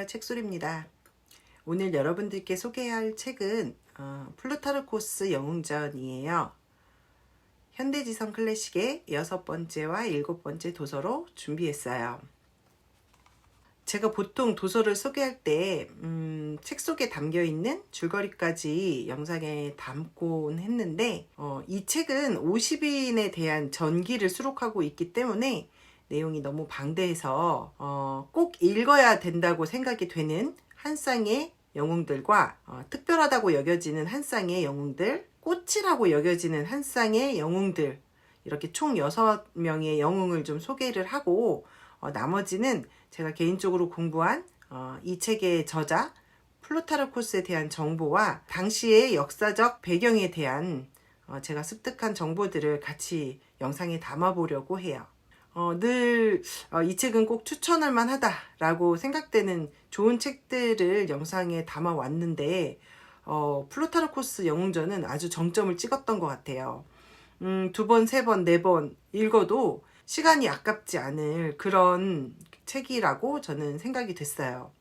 책소리입니다. 오늘 여러분들께 소개할 책은 플루타르코스 영웅전이에요. 현대지성 클래식의 6번째와 7번째 도서로 준비했어요. 제가 보통 도서를 소개할 때 책 속에 담겨있는 줄거리까지 영상에 담곤 했는데 이 책은 50인에 대한 전기를 수록하고 있기 때문에 내용이 너무 방대해서 꼭 읽어야 된다고 생각이 되는 한 쌍의 영웅들과 특별하다고 여겨지는 한 쌍의 영웅들, 꽃이라고 여겨지는 한 쌍의 영웅들, 이렇게 총 6명의 영웅을 좀 소개를 하고 나머지는 제가 개인적으로 공부한 이 책의 저자 플루타르코스에 대한 정보와 당시의 역사적 배경에 대한 제가 습득한 정보들을 같이 영상에 담아보려고 해요. 늘 이 책은 꼭 추천할 만하다라고 생각되는 좋은 책들을 영상에 담아 왔는데 플루타르코스 영웅전은 아주 정점을 찍었던 것 같아요. 2번, 3번, 4번 읽어도 시간이 아깝지 않을 그런 책이라고 저는 생각이 됐어요.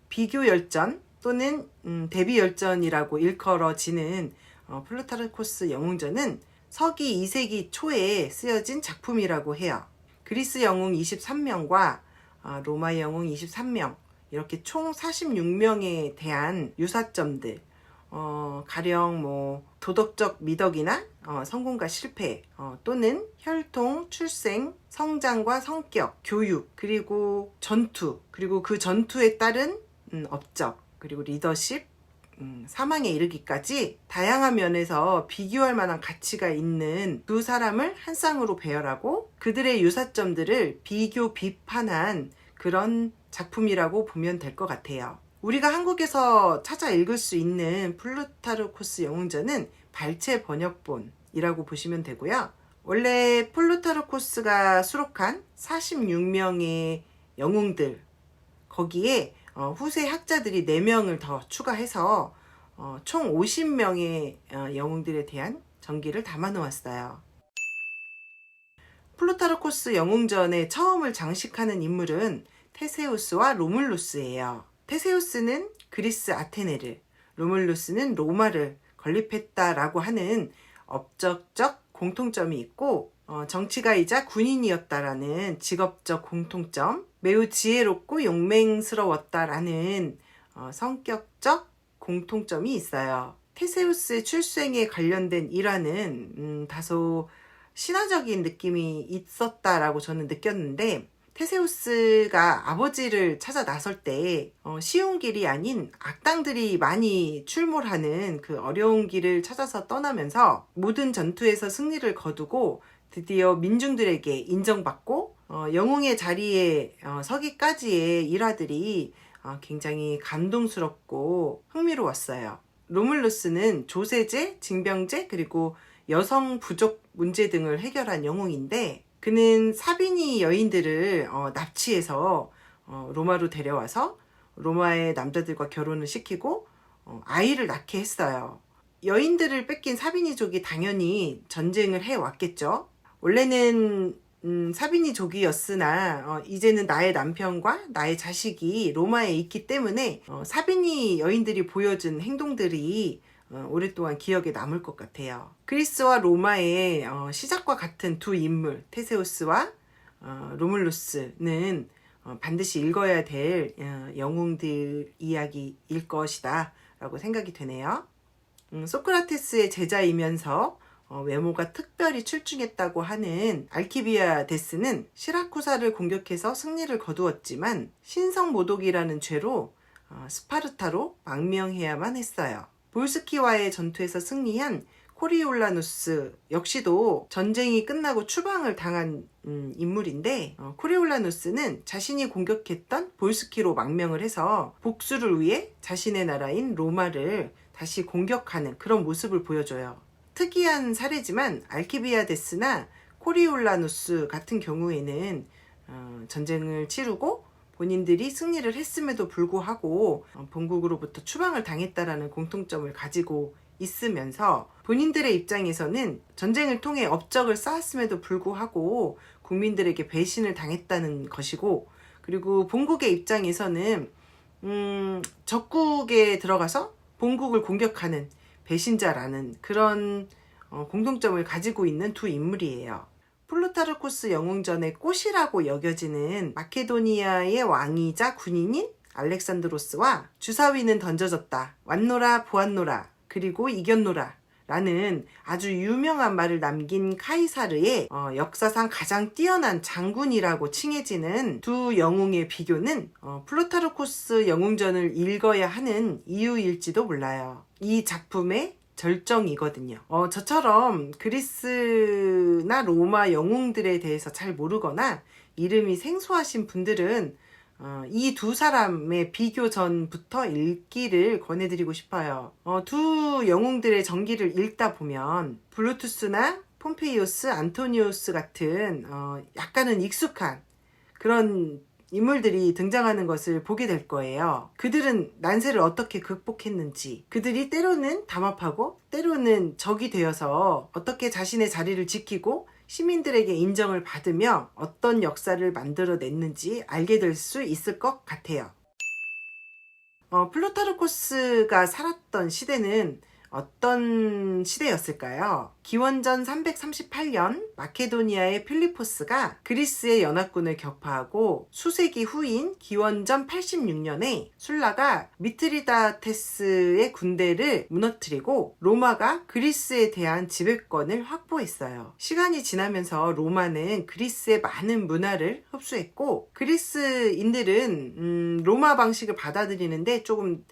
비교열전 또는 대비열전이라고 일컬어지는 플루타르코스 영웅전은 서기 2세기 초에 쓰여진 작품이라고 해요. 그리스 영웅 23명과 로마 영웅 23명, 이렇게 총 46명에 대한 유사점들, 가령 도덕적 미덕이나 성공과 실패, 또는 혈통, 출생, 성장과 성격, 교육, 그리고 전투, 그리고 그 전투에 따른 업적, 그리고 리더십, 사망에 이르기까지 다양한 면에서 비교할 만한 가치가 있는 두 사람을 한 쌍으로 배열하고 그들의 유사점들을 비교 비판한 그런 작품이라고 보면 될 것 같아요. 우리가 한국에서 찾아 읽을 수 있는 플루타르코스 영웅전은 발췌 번역본이라고 보시면 되고요. 원래 플루타르코스가 수록한 46명의 영웅들, 거기에 후세 학자들이 4명을 더 추가해서 총 50명의 영웅들에 대한 전기를 담아 놓았어요. 플루타르코스 영웅전의 처음을 장식하는 인물은 테세우스와 로물루스예요. 테세우스는 그리스 아테네를, 로물루스는 로마를 건립했다라고 하는 업적적 공통점이 있고 정치가이자 군인이었다라는 직업적 공통점, 매우 지혜롭고 용맹스러웠다라는 성격적 공통점이 있어요. 테세우스의 출생에 관련된 일화는 다소 신화적인 느낌이 있었다라고 저는 느꼈는데, 테세우스가 아버지를 찾아 나설 때 쉬운 길이 아닌 악당들이 많이 출몰하는 그 어려운 길을 찾아서 떠나면서 모든 전투에서 승리를 거두고 드디어 민중들에게 인정받고 영웅의 자리에 서기까지의 일화들이 굉장히 감동스럽고 흥미로웠어요. 로물루스는 조세제, 징병제, 그리고 여성 부족 문제 등을 해결한 영웅인데, 그는 사비니 여인들을 납치해서 로마로 데려와서 로마의 남자들과 결혼을 시키고 아이를 낳게 했어요. 여인들을 뺏긴 사비니족이 당연히 전쟁을 해왔겠죠. 원래는 사비니족이었으나 이제는 나의 남편과 나의 자식이 로마에 있기 때문에 사비니 여인들이 보여준 행동들이 오랫동안 기억에 남을 것 같아요. 그리스와 로마의 시작과 같은 두 인물, 테세우스와 로물루스는 반드시 읽어야 될 영웅들 이야기일 것이다 라고 생각이 되네요. 소크라테스의 제자이면서 외모가 특별히 출중했다고 하는 알키비아데스는 시라쿠사를 공격해서 승리를 거두었지만 신성모독이라는 죄로 스파르타로 망명해야만 했어요. 볼스키와의 전투에서 승리한 코리올라누스 역시도 전쟁이 끝나고 추방을 당한 인물인데, 코리올라누스는 자신이 공격했던 볼스키로 망명을 해서 복수를 위해 자신의 나라인 로마를 다시 공격하는 그런 모습을 보여줘요. 특이한 사례지만 알키비아데스나 코리올라누스 같은 경우에는 전쟁을 치르고 본인들이 승리를 했음에도 불구하고 본국으로부터 추방을 당했다라는 공통점을 가지고 있으면서, 본인들의 입장에서는 전쟁을 통해 업적을 쌓았음에도 불구하고 국민들에게 배신을 당했다는 것이고, 그리고 본국의 입장에서는 적국에 들어가서 본국을 공격하는 배신자라는 그런 공통점을 가지고 있는 두 인물이에요. 플루타르코스 영웅전의 꽃이라고 여겨지는 마케도니아의 왕이자 군인인 알렉산드로스와 주사위는 던져졌다, 왔노라 보았노라, 그리고 이겼노라 라는 아주 유명한 말을 남긴 카이사르의 역사상 가장 뛰어난 장군이라고 칭해지는 두 영웅의 비교는 플루타르코스 영웅전을 읽어야 하는 이유일지도 몰라요. 이 작품의 절정이거든요. 저처럼 그리스나 로마 영웅들에 대해서 잘 모르거나 이름이 생소하신 분들은 이 두 사람의 비교 전부터 읽기를 권해드리고 싶어요. 두 영웅들의 전기를 읽다 보면 브루투스나 폼페이오스, 안토니우스 같은 약간은 익숙한 그런 인물들이 등장하는 것을 보게 될 거예요. 그들은 난세를 어떻게 극복했는지, 그들이 때로는 담합하고 때로는 적이 되어서 어떻게 자신의 자리를 지키고 시민들에게 인정을 받으며 어떤 역사를 만들어냈는지 알게 될 수 있을 것 같아요. 플루타르코스가 살았던 시대는 어떤 시대였을까요? 기원전 338년 마케도니아의 필리포스가 그리스의 연합군을 격파하고 수세기 후인 기원전 86년에 술라가 미트리다테스의 군대를 무너뜨리고 로마가 그리스에 대한 지배권을 확보했어요. 시간이 지나면서 로마는 그리스의 많은 문화를 흡수했고 그리스인들은 로마 방식을 받아들이는데 조금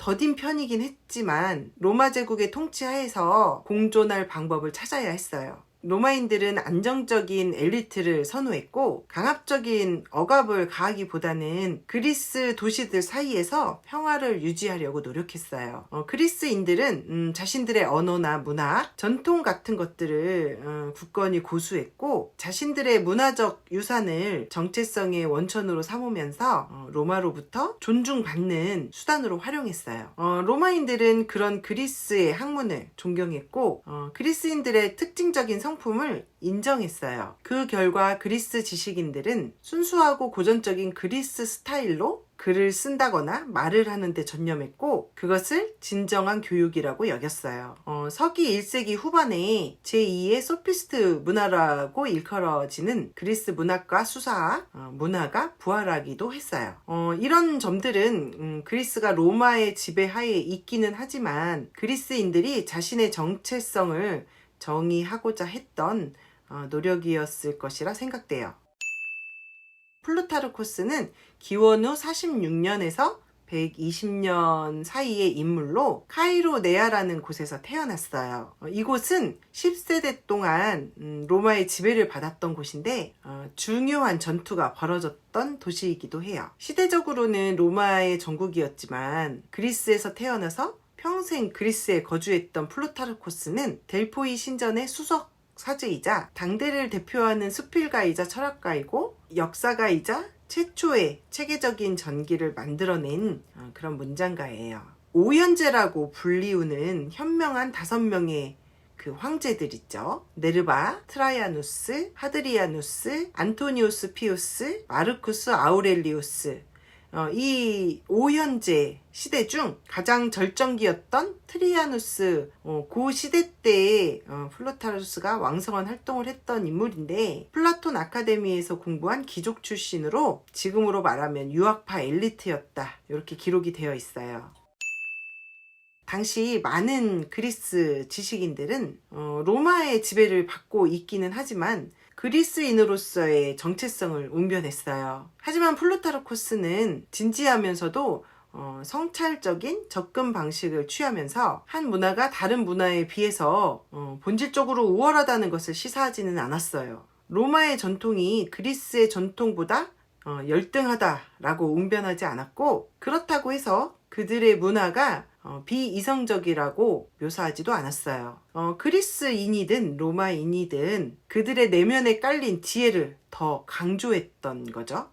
더딘 편이긴 했지만 로마 제국의 통치하에서 공존할 방법을 찾아야 했어요. 로마인들은 안정적인 엘리트를 선호했고 강압적인 억압을 가하기보다는 그리스 도시들 사이에서 평화를 유지하려고 노력했어요. 그리스인들은 자신들의 언어나 문화, 전통 같은 것들을 굳건히 고수했고 자신들의 문화적 유산을 정체성의 원천으로 삼으면서 로마로부터 존중받는 수단으로 활용했어요. 로마인들은 그런 그리스의 학문을 존경했고 그리스인들의 특징적인 성품을 인정했어요. 그 결과 그리스 지식인들은 순수하고 고전적인 그리스 스타일로 글을 쓴다거나 말을 하는 데 전념했고 그것을 진정한 교육이라고 여겼어요. 서기 1세기 후반에 제2의 소피스트 문화라고 일컬어지는 그리스 문학과 수사학 문화가 부활하기도 했어요. 이런 점들은 그리스가 로마의 지배하에 있기는 하지만 그리스인들이 자신의 정체성을 정의하고자 했던 노력이었을 것이라 생각돼요. 플루타르코스는 기원 후 46년에서 120년 사이의 인물로 카이로네아라는 곳에서 태어났어요. 이곳은 10세대 동안 로마의 지배를 받았던 곳인데 중요한 전투가 벌어졌던 도시이기도 해요. 시대적으로는 로마의 전국이었지만 그리스에서 태어나서 평생 그리스에 거주했던 플루타르코스는 델포이 신전의 수석 사제이자 당대를 대표하는 수필가이자 철학가이고 역사가이자 최초의 체계적인 전기를 만들어낸 그런 문장가예요. 오현제라고 불리우는 현명한 5명의 그 황제들 있죠. 네르바, 트라이아누스, 하드리아누스, 안토니우스 피우스, 마르쿠스 아우렐리우스. 이 오현제 시대 중 가장 절정기였던 트리아누스 그 시대 때에 플루타르코스가 왕성한 활동을 했던 인물인데 플라톤 아카데미에서 공부한 귀족 출신으로 지금으로 말하면 유학파 엘리트였다 이렇게 기록이 되어 있어요. 당시 많은 그리스 지식인들은 로마의 지배를 받고 있기는 하지만 그리스인으로서의 정체성을 웅변했어요. 하지만 플루타르코스는 진지하면서도 성찰적인 접근 방식을 취하면서 한 문화가 다른 문화에 비해서 본질적으로 우월하다는 것을 시사하지는 않았어요. 로마의 전통이 그리스의 전통보다 열등하다라고 웅변하지 않았고 그렇다고 해서 그들의 문화가 비이성적이라고 묘사하지도 않았어요. 그리스인이든 로마인이든 그들의 내면에 깔린 지혜를 더 강조했던 거죠.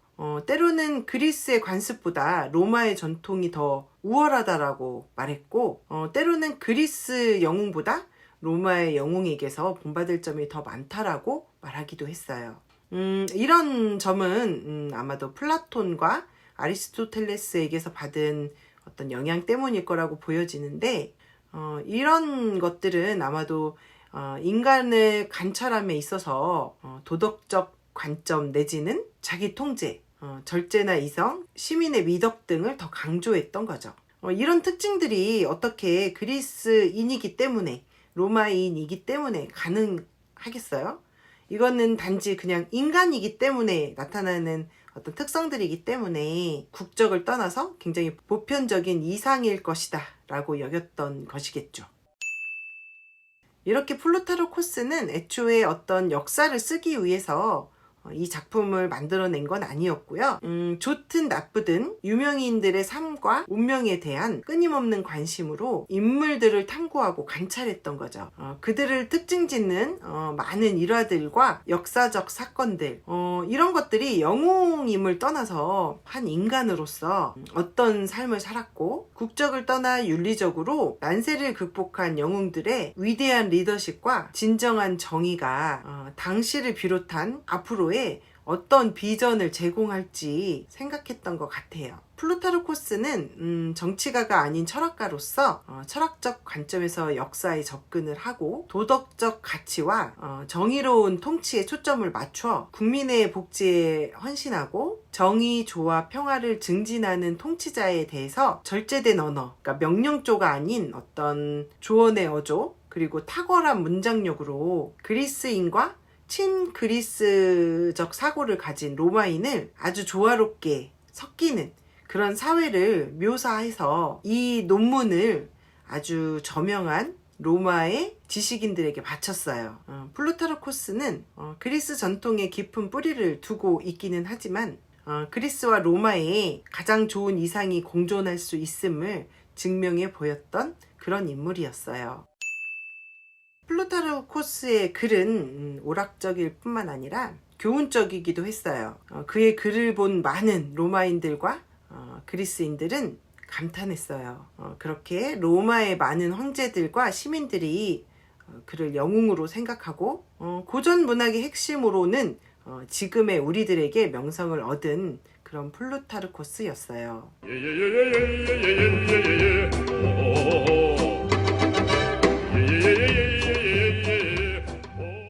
때로는 그리스의 관습보다 로마의 전통이 더 우월하다라고 말했고 때로는 그리스 영웅보다 로마의 영웅에게서 본받을 점이 더 많다라고 말하기도 했어요. 이런 점은 아마도 플라톤과 아리스토텔레스에게서 받은 어떤 영향 때문일 거라고 보여지는데, 이런 것들은 아마도 인간을 관찰함에 있어서 도덕적 관점 내지는 자기 통제, 절제나 이성, 시민의 미덕 등을 더 강조했던 거죠. 이런 특징들이 어떻게 그리스인이기 때문에, 로마인이기 때문에 가능하겠어요? 이거는 단지 그냥 인간이기 때문에 나타나는 어떤 특성들이기 때문에 국적을 떠나서 굉장히 보편적인 이상일 것이다 라고 여겼던 것이겠죠. 이렇게 플루타르코스는 애초에 어떤 역사를 쓰기 위해서 이 작품을 만들어낸 건 아니었고요. 좋든 나쁘든 유명인들의 삶과 운명에 대한 끊임없는 관심으로 인물들을 탐구하고 관찰했던 거죠. 그들을 특징 짓는 많은 일화들과 역사적 사건들, 이런 것들이 영웅임을 떠나서 한 인간으로서 어떤 삶을 살았고 국적을 떠나 윤리적으로 난세를 극복한 영웅들의 위대한 리더십과 진정한 정의가 당시를 비롯한 앞으로의 어떤 비전을 제공할지 생각했던 것 같아요. 플루타르코스는 정치가가 아닌 철학가로서 철학적 관점에서 역사에 접근을 하고 도덕적 가치와 정의로운 통치에 초점을 맞춰 국민의 복지에 헌신하고 정의, 조화, 평화를 증진하는 통치자에 대해서 절제된 언어, 그러니까 명령조가 아닌 어떤 조언의 어조, 그리고 탁월한 문장력으로 그리스인과 친그리스적 사고를 가진 로마인을 아주 조화롭게 섞이는 그런 사회를 묘사해서 이 논문을 아주 저명한 로마의 지식인들에게 바쳤어요. 플루타르코스는 그리스 전통에 깊은 뿌리를 두고 있기는 하지만 그리스와 로마의 가장 좋은 이상이 공존할 수 있음을 증명해 보였던 그런 인물이었어요. 플루타르코스의 글은 오락적일 뿐만 아니라 교훈적이기도 했어요. 그의 글을 본 많은 로마인들과 그리스인들은 감탄했어요. 그렇게 로마의 많은 황제들과 시민들이 그를 영웅으로 생각하고 고전 문학의 핵심으로는 지금의 우리들에게 명성을 얻은 그런 플루타르코스였어요.